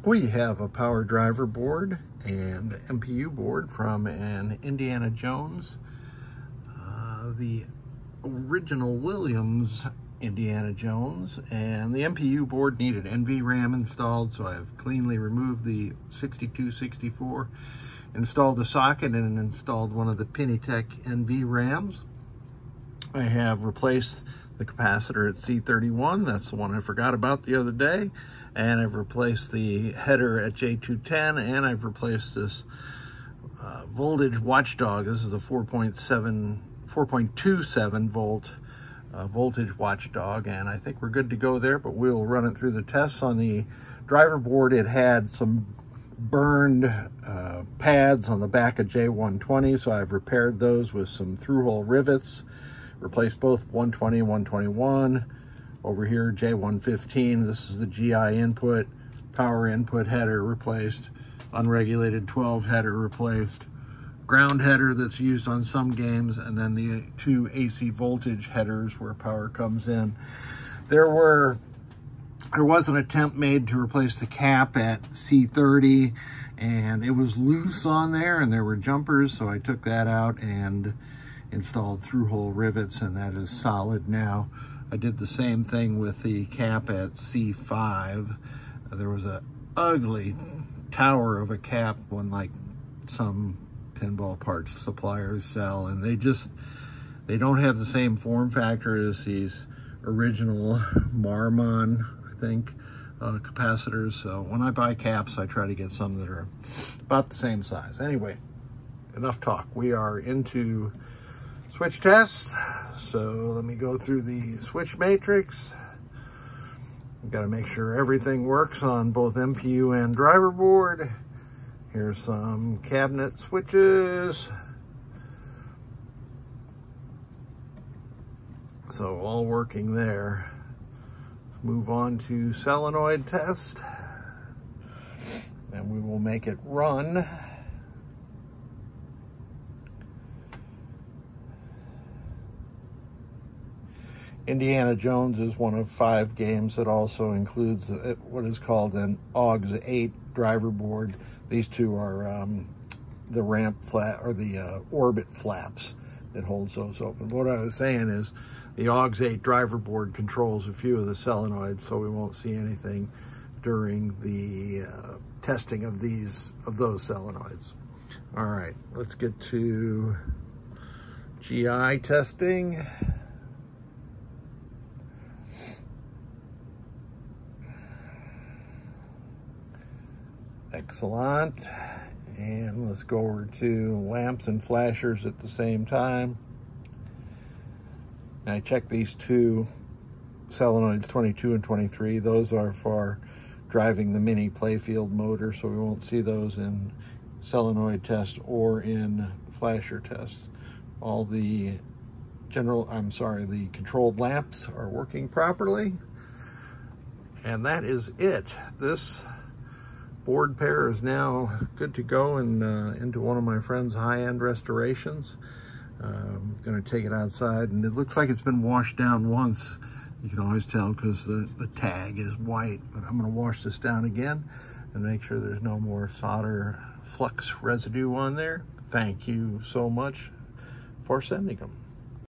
We have a PowerDriver board and MPU board from an Indiana Jones, the original Williams Indiana Jones, and the MPU board needed NVRAM installed, so I've cleanly removed the 6264, installed a socket, and installed one of the Pinitech NVRAMs. I have replaced the capacitor at C31, that's the one I forgot about the other day, and I've replaced the header at J210, and I've replaced this voltage watchdog. This is a 4.27 volt voltage watchdog, and I think we're good to go there, but we'll run it through the tests. On the driver board, it had some burned pads on the back of J120, so I've repaired those with some through-hole rivets, replaced both 120 and 121. Over here, J115, this is the GI input, power input header replaced, unregulated 12 header replaced, ground header that's used on some games, and then the two AC voltage headers where power comes in. There was an attempt made to replace the cap at C30, and it was loose on there, and there were jumpers, so I took that out and installed through-hole rivets, and that is solid now. I did the same thing with the cap at C5. There was a ugly tower of a cap, one like some pinball parts suppliers sell, and they don't have the same form factor as these original Marmon, I think, capacitors. So when I buy caps, I try to get some that are about the same size. Anyway, enough talk. We are into switch test. So let me go through the switch matrix. We've got to make sure everything works on both MPU and driver board. Here's some cabinet switches. So all working there. Let's move on to solenoid test, and we will make it run. Indiana Jones is one of 5 games that also includes what is called an AUX 8 driver board. These two are the ramp flat, or the orbit flaps that holds those open. What I was saying is the AUX 8 driver board controls a few of the solenoids, so we won't see anything during the testing of those solenoids. All right, let's get to GI testing. Excellent. And let's go over to lamps and flashers at the same time. And I checked these two solenoids, 22 and 23. Those are for driving the mini playfield motor, so we won't see those in solenoid test or in flasher tests. All the the controlled lamps are working properly. And that is it. This board pair is now good to go and into one of my friend's high-end restorations. I'm going to take it outside, and it looks like it's been washed down once. You can always tell because the tag is white, but I'm going to wash this down again and make sure there's no more solder flux residue on there. Thank you so much for sending them.